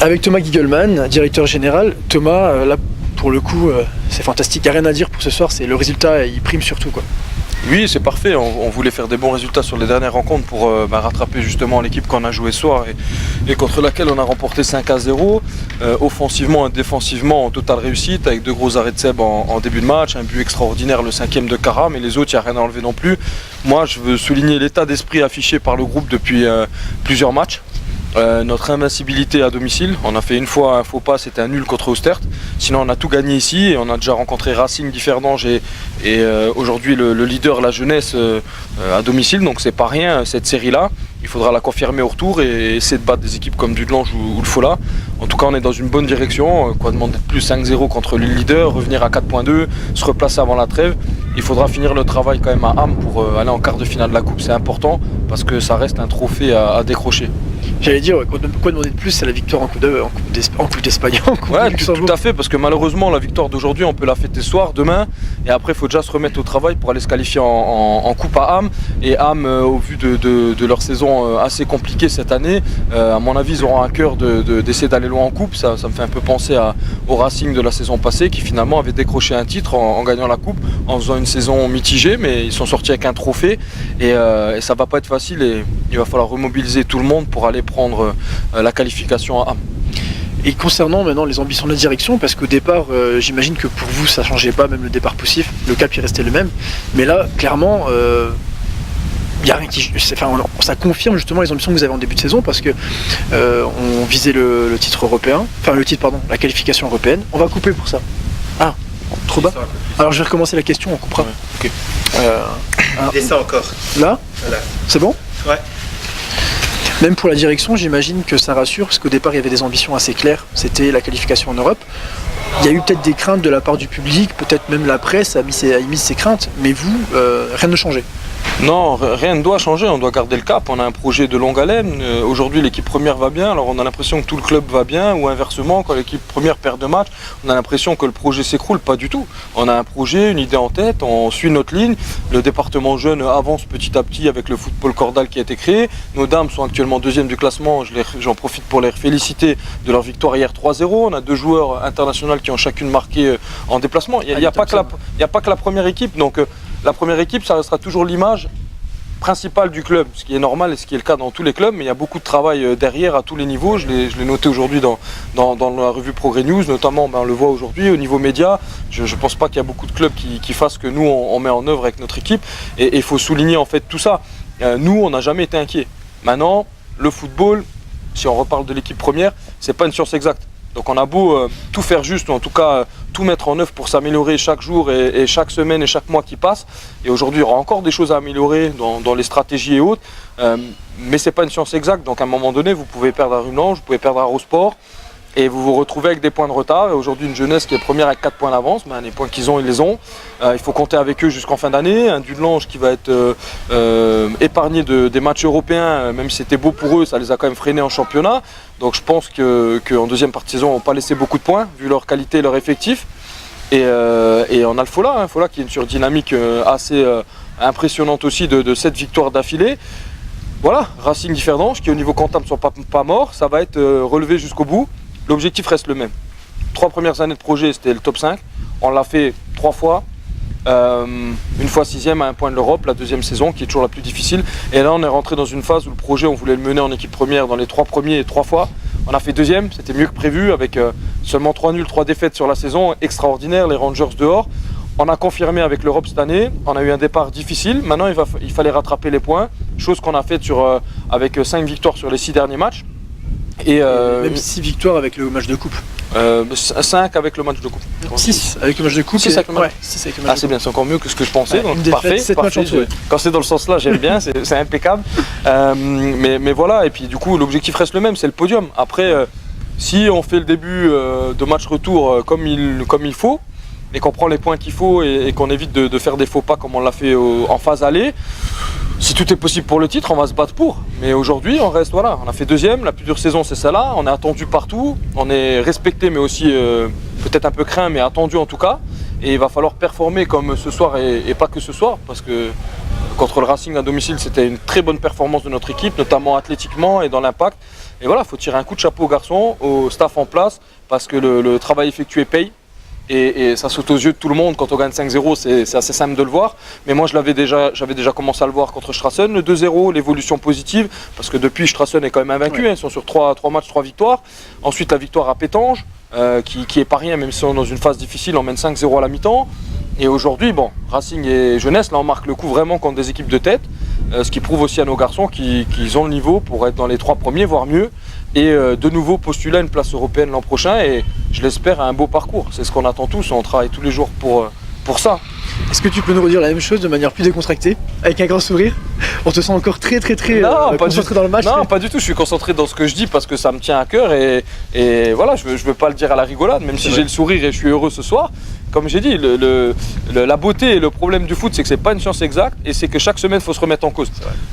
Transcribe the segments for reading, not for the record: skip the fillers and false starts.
Avec Thomas Gigelman, directeur général. Thomas, là pour le coup, c'est fantastique, il n'y a rien à dire pour ce soir, c'est le résultat, il prime surtout quoi. Oui, c'est parfait. On voulait faire des bons résultats sur les dernières rencontres pour rattraper justement l'équipe qu'on a joué ce soir et contre laquelle on a remporté 5-0. Offensivement et défensivement, en totale réussite, avec 2 gros arrêts de Seb en début de match, un but extraordinaire, le 5e de Kara, mais les autres, il n'y a rien à enlever non plus. Moi, je veux souligner l'état d'esprit affiché par le groupe depuis plusieurs matchs. Notre invincibilité à domicile, on a fait une fois un faux pas, c'était un nul contre Oostert. Sinon on a tout gagné ici et on a déjà rencontré Racing, Differdange et aujourd'hui le leader, la jeunesse à domicile, donc c'est pas rien cette série-là. Il faudra la confirmer au retour et essayer de battre des équipes comme Dudelange ou le Fola. En tout cas on est dans une bonne direction, quoi demander de plus 5-0 contre le leader, revenir à 4.2, se replacer avant la trêve. Il faudra finir le travail quand même à Ham pour aller en quart de finale de la Coupe, c'est important parce que ça reste un trophée à décrocher. J'allais dire, quoi demander de plus, c'est la victoire en Coupe d'Espagne. Ouais, tout à fait, parce que malheureusement, la victoire d'aujourd'hui, on peut la fêter ce soir, demain, et après, il faut déjà se remettre au travail pour aller se qualifier en Coupe à Ham. Et Ham, au vu de leur saison assez compliquée cette année, à mon avis, ils auront à cœur d'essayer d'aller loin en Coupe. Ça me fait un peu penser au Racing de la saison passée, qui finalement avait décroché un titre en gagnant la Coupe, en faisant une saison mitigée, mais ils sont sortis avec un trophée, et ça va pas être facile, et il va falloir remobiliser tout le monde pour aller prendre la qualification à Ham. Et concernant maintenant les ambitions de la direction, parce qu'au départ, j'imagine que pour vous ça changeait pas, même le départ poussif, le cap il restait le même, mais là clairement y a rien qui, ça confirme justement les ambitions que vous avez en début de saison, parce que on visait le titre européen, la qualification européenne. On va couper pour ça. Ah, trop bas. Alors je vais recommencer la question, on coupera. Ouais, ok. Descends encore. Là, Voilà. C'est bon? Ouais. Même pour la direction, j'imagine que ça rassure, parce qu'au départ, il y avait des ambitions assez claires, c'était la qualification en Europe. Il y a eu peut-être des craintes de la part du public, peut-être même la presse a mis ses craintes, mais vous, rien ne changeait. Non, rien ne doit changer, on doit garder le cap, on a un projet de longue haleine. Aujourd'hui l'équipe première va bien, alors on a l'impression que tout le club va bien, ou inversement, quand l'équipe première perd 2 matchs, on a l'impression que le projet s'écroule, pas du tout. On a un projet, une idée en tête, on suit notre ligne, le département jeune avance petit à petit avec le football cordal qui a été créé. Nos dames sont actuellement 2e du classement, j'en profite pour les féliciter de leur victoire hier 3-0. On a 2 joueurs internationaux qui ont chacune marqué en déplacement. Il n'y a pas que la première équipe, donc la première équipe, ça restera toujours l'image principale du club, ce qui est normal et ce qui est le cas dans tous les clubs, mais il y a beaucoup de travail derrière à tous les niveaux. Je l'ai noté aujourd'hui dans la revue Progrès News, notamment on le voit aujourd'hui au niveau média. Je ne pense pas qu'il y a beaucoup de clubs qui fassent ce que nous on met en œuvre avec notre équipe, et il faut souligner en fait tout ça. Nous on n'a jamais été inquiets. Maintenant, le football, si on reparle de l'équipe première, c'est pas une science exacte. Donc on a beau tout faire juste, ou en tout cas tout mettre en œuvre pour s'améliorer chaque jour et chaque semaine et chaque mois qui passe. Et aujourd'hui, il y aura encore des choses à améliorer dans les stratégies et autres. Mais ce n'est pas une science exacte. Donc à un moment donné, vous pouvez perdre à Rumelange, vous pouvez perdre à Rosport. Et vous vous retrouvez avec des points de retard. Et aujourd'hui, une jeunesse qui est première avec 4 points d'avance, les points qu'ils ont, ils les ont. Il faut compter avec eux jusqu'en fin d'année. Un Dudelange qui va être épargné des matchs européens, même si c'était beau pour eux, ça les a quand même freinés en championnat. Donc je pense qu'en deuxième partie de saison, on va pas laisser beaucoup de points, vu leur qualité et leur effectif. Et on a le Fola, Fola qui est une surdynamique assez impressionnante aussi de 7 victoires d'affilée. Voilà, Racing Differdange qui au niveau comptable ne sont pas morts, ça va être relevé jusqu'au bout. L'objectif reste le même. 3 premières années de projet, c'était le top 5. On l'a fait 3 fois. Une fois 6e à 1 point de l'Europe, la 2e saison qui est toujours la plus difficile. Et là, on est rentré dans une phase où le projet, on voulait le mener en équipe première dans les 3 premiers et 3 fois. On a fait 2e, c'était mieux que prévu avec seulement 3 nuls, 3 défaites sur la saison. Extraordinaire, les Rangers dehors. On a confirmé avec l'Europe cette année. On a eu un départ difficile. Maintenant, il fallait rattraper les points. Chose qu'on a faite avec 5 victoires sur les 6 derniers matchs. Et même 6 victoires avec le match de coupe. 5 avec le match de coupe. 6 avec le match de coupe. 6 avec le match. Ouais, 6 avec le match Ah, c'est bien, c'est encore mieux que ce que je pensais. Ouais, donc parfait. 7 matchs en tout, ouais. Quand c'est dans le sens là, j'aime bien, c'est impeccable. Mais voilà, et puis du coup, l'objectif reste le même, c'est le podium. Après, si on fait le début de match retour comme il faut, et qu'on prend les points qu'il faut et qu'on évite de faire des faux pas comme on l'a fait en phase aller, si tout est possible pour le titre, on va se battre pour. Mais aujourd'hui, on reste, voilà, on a fait 2e, la plus dure saison c'est celle-là, on est attendu partout, on est respecté mais aussi peut-être un peu craint mais attendu en tout cas. Et il va falloir performer comme ce soir et pas que ce soir, parce que Contre le Racing à domicile, c'était une très bonne performance de notre équipe, notamment athlétiquement et dans l'impact. Et voilà, il faut tirer un coup de chapeau aux garçons, au staff en place, parce que le travail effectué paye. Et ça saute aux yeux de tout le monde quand on gagne 5-0, c'est assez simple de le voir. Mais moi j'avais déjà commencé à le voir contre Strassen, le 2-0, l'évolution positive, parce que depuis Strassen est quand même invaincu, ouais. Ils sont sur 3 matchs, 3 victoires. Ensuite la victoire à Pétange, qui est pas rien, même si on est dans une phase difficile, on mène 5-0 à la mi-temps. Et aujourd'hui, bon, Racing et Jeunesse, là on marque le coup vraiment contre des équipes de tête, ce qui prouve aussi à nos garçons qu'ils ont le niveau pour être dans les 3 premiers, voire mieux. Et de nouveau postuler à une place européenne l'an prochain et je l'espère à un beau parcours. C'est ce qu'on attend tous, on travaille tous les jours pour ça. Est-ce que tu peux nous redire la même chose de manière plus décontractée, avec un grand sourire? On te sent encore très concentré dans le match. Non, pas du tout, je suis concentré dans ce que je dis parce que ça me tient à cœur et voilà, je veux pas le dire à la rigolade, même si j'ai le sourire et je suis heureux ce soir. Comme j'ai dit, la beauté et le problème du foot, c'est que c'est pas une science exacte et c'est que chaque semaine, il faut se remettre en cause.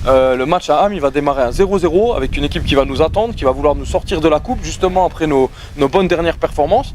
Le match à Ham, il va démarrer à 0-0 avec une équipe qui va nous attendre, qui va vouloir nous sortir de la coupe justement après nos bonnes dernières performances.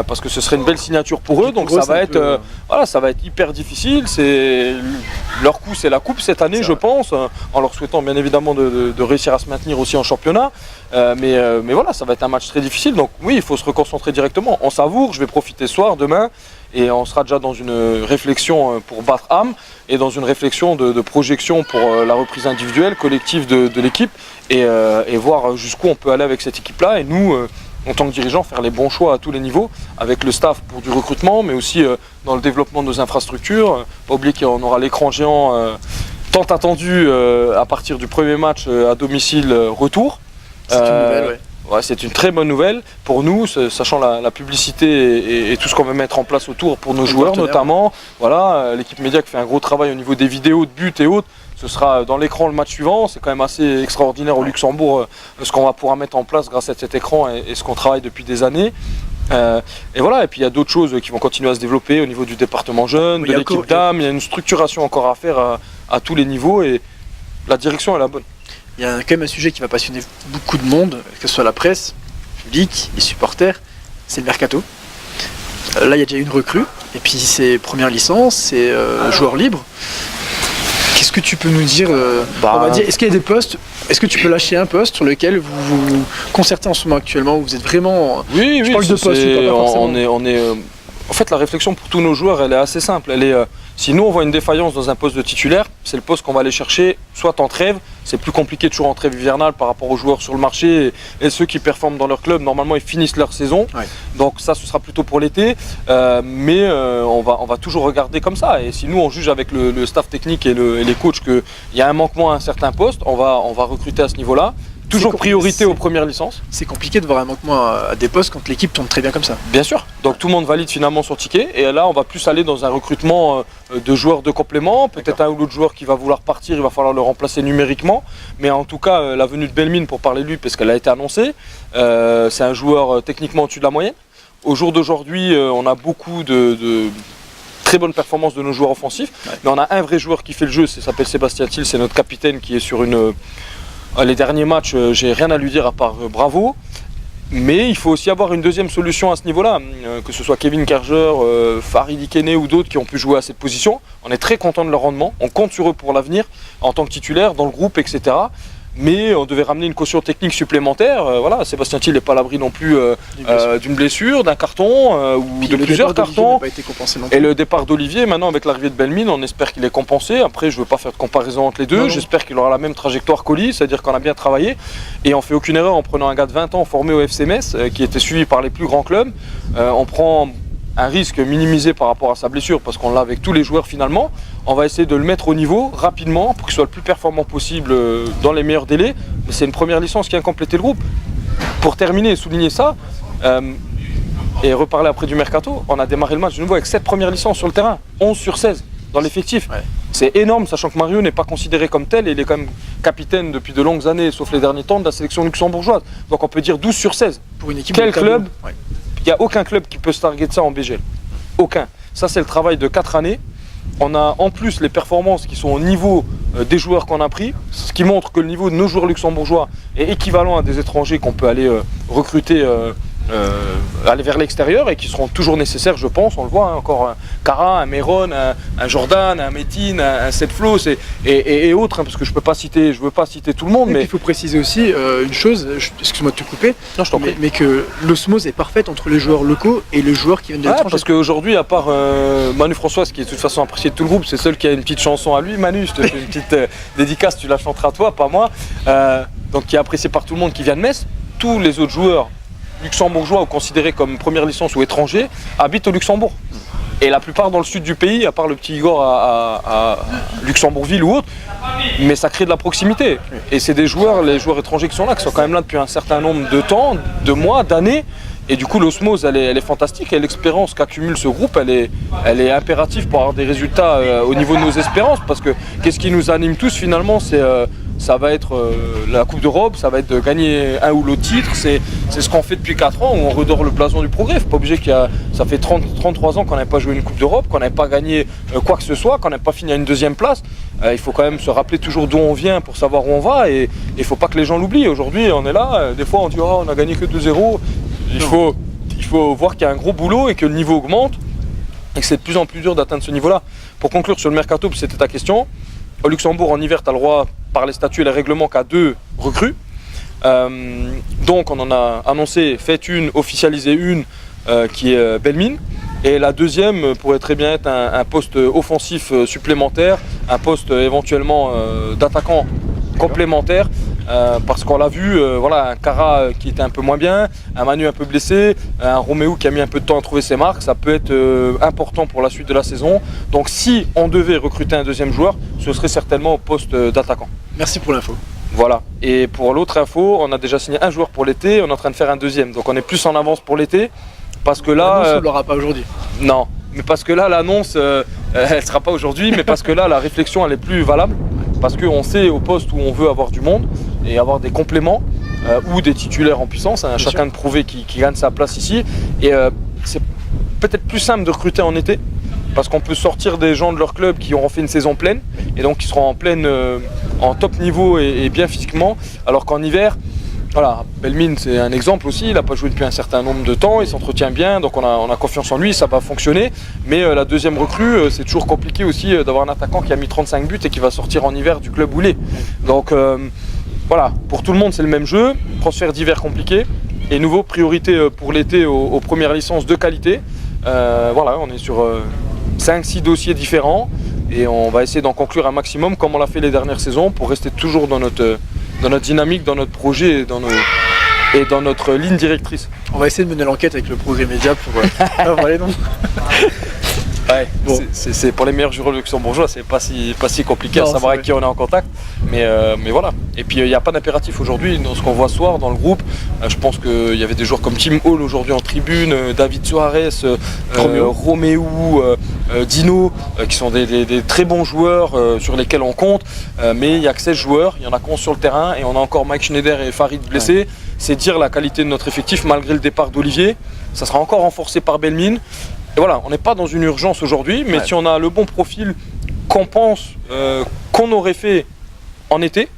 Parce que ce serait une belle signature pour eux, donc ça va être hyper difficile. Leur coup, c'est la coupe cette année, je pense, en leur souhaitant bien évidemment de réussir à se maintenir aussi en championnat. Mais voilà, ça va être un match très difficile, donc oui, il faut se reconcentrer directement. On savoure, je vais profiter ce soir, demain, et on sera déjà dans une réflexion pour battre Ham et dans une réflexion de projection pour la reprise individuelle, collective de l'équipe et voir jusqu'où on peut aller avec cette équipe-là. Et nous, en tant que dirigeants, faire les bons choix à tous les niveaux, avec le staff pour du recrutement, mais aussi dans le développement de nos infrastructures. Pas oublier qu'on aura l'écran géant tant attendu à partir du premier match à domicile retour. C'est une nouvelle, ouais. Ouais, c'est une très bonne nouvelle pour nous, sachant la publicité et tout ce qu'on va mettre en place autour pour nos joueurs notamment. Voilà, l'équipe média qui fait un gros travail au niveau des vidéos de buts et autres. Ce sera dans l'écran le match suivant, c'est quand même assez extraordinaire au Luxembourg ce qu'on va pouvoir mettre en place grâce à cet écran et ce qu'on travaille depuis des années. Et voilà, et puis il y a d'autres choses qui vont continuer à se développer au niveau du département jeune, de l'équipe d'âme, il y a une structuration encore à faire à tous les niveaux et la direction est la bonne. Il y a quand même un sujet qui va passionner beaucoup de monde, que ce soit la presse, le public, les supporters, c'est le mercato. Là il y a déjà une recrue, et puis c'est première licence, c'est joueur libre. Qu'est-ce que tu peux nous dire, on va dire, est-ce qu'il y a des postes, est-ce que tu peux lâcher un poste sur lequel vous vous concertez en ce moment actuellement, où vous êtes vraiment... Oui, je parle de poste, pas forcément. En fait, la réflexion pour tous nos joueurs, elle est assez simple. Elle est, si nous, on voit une défaillance dans un poste de titulaire, c'est le poste qu'on va aller chercher, soit en trêve. C'est plus compliqué toujours en trêve hivernale par rapport aux joueurs sur le marché et ceux qui performent dans leur club. Normalement, ils finissent leur saison. Ouais. Donc ça, ce sera plutôt pour l'été. Mais on va toujours regarder comme ça. Et si nous, on juge avec le staff technique et les coachs qu'il y a un manquement à un certain poste, on va recruter à ce niveau-là. Toujours priorité aux premières licences. C'est compliqué de voir un manquement à des postes quand l'équipe tourne très bien comme ça. Bien sûr. Donc tout le monde valide finalement son ticket. Et là, on va plus aller dans un recrutement de joueurs de complément. Peut-être un ou l'autre joueur qui va vouloir partir, il va falloir le remplacer numériquement. Mais en tout cas, la venue de Belmine, pour parler de lui, parce qu'elle a été annoncée, c'est un joueur techniquement au-dessus de la moyenne. Au jour d'aujourd'hui, on a beaucoup de très bonnes performances de nos joueurs offensifs. Ouais. Mais on a un vrai joueur qui fait le jeu, ça s'appelle Sébastien Thiel, c'est notre capitaine qui est sur une... Les derniers matchs, j'ai rien à lui dire à part bravo, mais il faut aussi avoir une deuxième solution à ce niveau-là, que ce soit Kevin Kerger, Farid Ikene ou d'autres qui ont pu jouer à cette position. On est très content de leur rendement, on compte sur eux pour l'avenir en tant que titulaire, dans le groupe, etc. Mais on devait ramener une caution technique supplémentaire. Voilà, Sébastien Thiel n'est pas à l'abri non plus d'une blessure, d'un carton ou de plusieurs cartons. Pas été compensé non plus. Et le départ d'Olivier, maintenant avec l'arrivée de Belmine, on espère qu'il est compensé. Après, je ne veux pas faire de comparaison entre les deux. J'espère qu'il aura la même trajectoire qu'Oli, c'est-à-dire qu'on a bien travaillé. Et on ne fait aucune erreur en prenant un gars de 20 ans formé au FC Metz, qui était suivi par les plus grands clubs. On prend un risque minimisé par rapport à sa blessure parce qu'on l'a avec tous les joueurs finalement. On va essayer de le mettre au niveau rapidement pour qu'il soit le plus performant possible dans les meilleurs délais. Mais c'est une première licence qui vient compléter le groupe. Pour terminer et souligner ça, et reparler après du mercato, on a démarré le match de nouveau avec 7 premières licences sur le terrain, 11 sur 16 dans l'effectif. Ouais. C'est énorme, sachant que Mario n'est pas considéré comme tel et il est quand même capitaine depuis de longues années, sauf les derniers temps, de la sélection luxembourgeoise. Donc on peut dire 12 sur 16. Pour une équipe quel club? Il n'y a aucun club qui peut se targuer de ça en BGL. Aucun. Ça, c'est le travail de 4 années. On a en plus les performances qui sont au niveau des joueurs qu'on a pris, ce qui montre que le niveau de nos joueurs luxembourgeois est équivalent à des étrangers qu'on peut aller recruter aller vers l'extérieur et qui seront toujours nécessaires, je pense. On le voit, encore un Kara, un Meron, un Jordan, un Metin, un Setflo et autres, parce que je veux pas citer tout le monde. Mais Mais il faut préciser aussi une chose, excuse-moi de te couper, non, je t'en prie. mais que l'osmose est parfaite entre les joueurs locaux et les joueurs qui viennent de l'étranger. Parce qu'aujourd'hui, à part Manu Françoise, qui est de toute façon apprécié de tout le groupe, c'est seul qui a une petite chanson à lui. Manu, je te fais une petite dédicace, tu la chanteras toi, pas moi. Donc qui est apprécié par tout le monde qui vient de Metz. Tous les autres joueurs luxembourgeois ou considérés comme première licence ou étrangers habitent au Luxembourg. Et la plupart dans le sud du pays, à part le petit Igor à Luxembourgville ou autre, mais ça crée de la proximité. Et c'est les joueurs étrangers qui sont là quand même là depuis un certain nombre de temps, de mois, d'années. Et du coup, l'osmose, elle est fantastique. Et l'expérience qu'accumule ce groupe, elle est impérative pour avoir des résultats au niveau de nos espérances. Parce que qu'est-ce qui nous anime tous finalement, ça va être la Coupe d'Europe, ça va être de gagner un ou l'autre titre. C'est ce qu'on fait depuis 4 ans où on redore le blason du progrès. Faut pas obliger ça fait 33 ans qu'on n'avait pas joué une Coupe d'Europe, qu'on n'avait pas gagné quoi que ce soit, qu'on n'avait pas fini à une deuxième place. Il faut quand même se rappeler toujours d'où on vient pour savoir où on va. Et il faut pas que les gens l'oublient. Aujourd'hui, on est là, des fois on dit on a gagné que 2-0. Il faut voir qu'il y a un gros boulot et que le niveau augmente et que c'est de plus en plus dur d'atteindre ce niveau-là. Pour conclure sur le mercato, c'était ta question, au Luxembourg en hiver, tu as le droit par les statuts et les règlements qu'à 2 recrues. Donc on en a annoncé, fait une, officialisé une qui est Belmine. Et la deuxième pourrait très bien être un poste offensif supplémentaire, un poste éventuellement d'attaquant complémentaire. Parce qu'on l'a vu, un Kara qui était un peu moins bien, un Manu un peu blessé, un Roméo qui a mis un peu de temps à trouver ses marques, ça peut être important pour la suite de la saison. Donc si on devait recruter un deuxième joueur, ce serait certainement au poste d'attaquant. Merci pour l'info. Voilà, et pour l'autre info, on a déjà signé un joueur pour l'été, on est en train de faire un deuxième, donc on est plus en avance pour l'été, parce que là... L'annonce, on ne l'aura pas aujourd'hui. Non, mais parce que là l'annonce, elle ne sera pas aujourd'hui, mais parce que là la réflexion elle est plus valable. Parce qu'on sait au poste où on veut avoir du monde et avoir des compléments ou des titulaires en puissance, hein, chacun de prouver qui gagne sa place ici. Et c'est peut-être plus simple de recruter en été parce qu'on peut sortir des gens de leur club qui auront fait une saison pleine et donc qui seront en top niveau et bien physiquement. Alors qu'en hiver, voilà, Belmine c'est un exemple aussi, il n'a pas joué depuis un certain nombre de temps, il s'entretient bien, donc on a confiance en lui, ça va fonctionner. Mais la deuxième recrue, c'est toujours compliqué aussi d'avoir un attaquant qui a mis 35 buts et qui va sortir en hiver du club où il est. Donc voilà, pour tout le monde c'est le même jeu, transfert d'hiver compliqué. Et nouveau, priorité pour l'été aux premières licences de qualité. Voilà, on est sur 5-6 dossiers différents et on va essayer d'en conclure un maximum comme on l'a fait les dernières saisons pour rester toujours dans notre dynamique, dans notre projet et dans notre ligne directrice. On va essayer de mener l'enquête avec le Progrès Média pour avoir les noms. Ouais, bon. C'est pour les meilleurs joueurs luxembourgeois, c'est pas si compliqué à savoir avec qui on est en contact. Mais voilà. Et puis il n'y a pas d'impératif aujourd'hui dans ce qu'on voit ce soir dans le groupe. Je pense qu'il y avait des joueurs comme Tim Hall aujourd'hui en tribune, David Suarez, Roméo, Dino, qui sont des très bons joueurs sur lesquels on compte. Mais il n'y a que 16 joueurs, il y en a qu'11 sur le terrain et on a encore Mike Schneider et Farid blessés. Ouais. C'est dire la qualité de notre effectif malgré le départ d'Olivier. Ça sera encore renforcé par Belmine. Et voilà, on n'est pas dans une urgence aujourd'hui, mais si on a le bon profil qu'on pense qu'on aurait fait en été,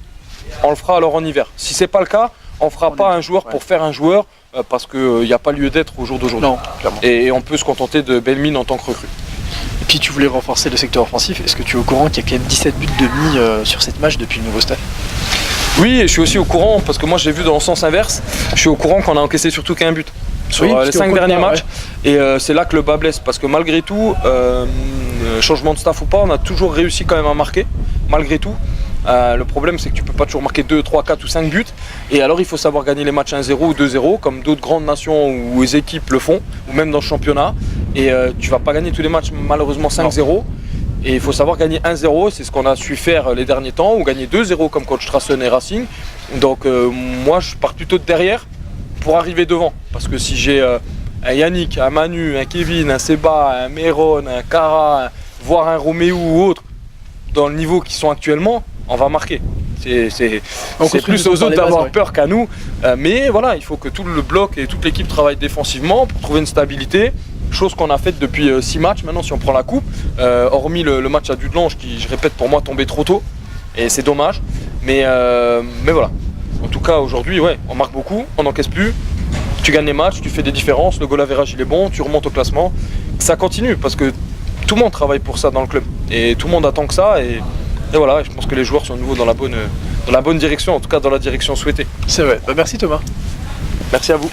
on le fera alors en hiver. Si c'est pas le cas, on fera pas un joueur pour faire un joueur parce qu'il n'y a pas lieu d'être au jour d'aujourd'hui. Non, clairement. Et on peut se contenter de Belmine en tant que recrue. Et puis tu voulais renforcer le secteur offensif, est-ce que tu es au courant qu'il y a quand même 17 buts de mis sur cette match depuis le nouveau stade ? Oui, je suis aussi au courant, parce que moi je l'ai vu dans le sens inverse, je suis au courant qu'on a encaissé surtout qu'un but. Sur les 5 derniers matchs, et c'est là que le bas blesse, parce que malgré tout, changement de staff ou pas, on a toujours réussi quand même à marquer, malgré tout. Le problème c'est que tu peux pas toujours marquer 2, 3, 4 ou 5 buts, et alors il faut savoir gagner les matchs 1-0 ou 2-0, comme d'autres grandes nations ou les équipes le font, ou même dans le championnat, et tu vas pas gagner tous les matchs malheureusement 5-0. Et il faut savoir gagner 1-0, c'est ce qu'on a su faire les derniers temps, ou gagner 2-0 comme coach Strassen et Racing. Donc moi je pars plutôt de derrière pour arriver devant. Parce que si j'ai un Yannick, un Manu, un Kevin, un Seba, un Meron, un Kara, voire un Roméo ou autre, dans le niveau qu'ils sont actuellement, on va marquer. C'est plus aux autres d'avoir peur qu'à nous. Mais voilà, il faut que tout le bloc et toute l'équipe travaille défensivement pour trouver une stabilité. Chose qu'on a faite depuis 6 matchs maintenant si on prend la coupe, hormis le match à Dudelange qui, je répète, pour moi tombait trop tôt et c'est dommage, mais voilà, en tout cas aujourd'hui ouais, on marque beaucoup, on n'encaisse plus tu gagnes les matchs, tu fais des différences, le goal average il est bon, tu remontes au classement. Ça continue parce que tout le monde travaille pour ça dans le club et tout le monde attend que ça et voilà, je pense que les joueurs sont de nouveau dans la bonne direction, en tout cas dans la direction souhaitée. C'est vrai. Bah, merci Thomas. Merci à vous.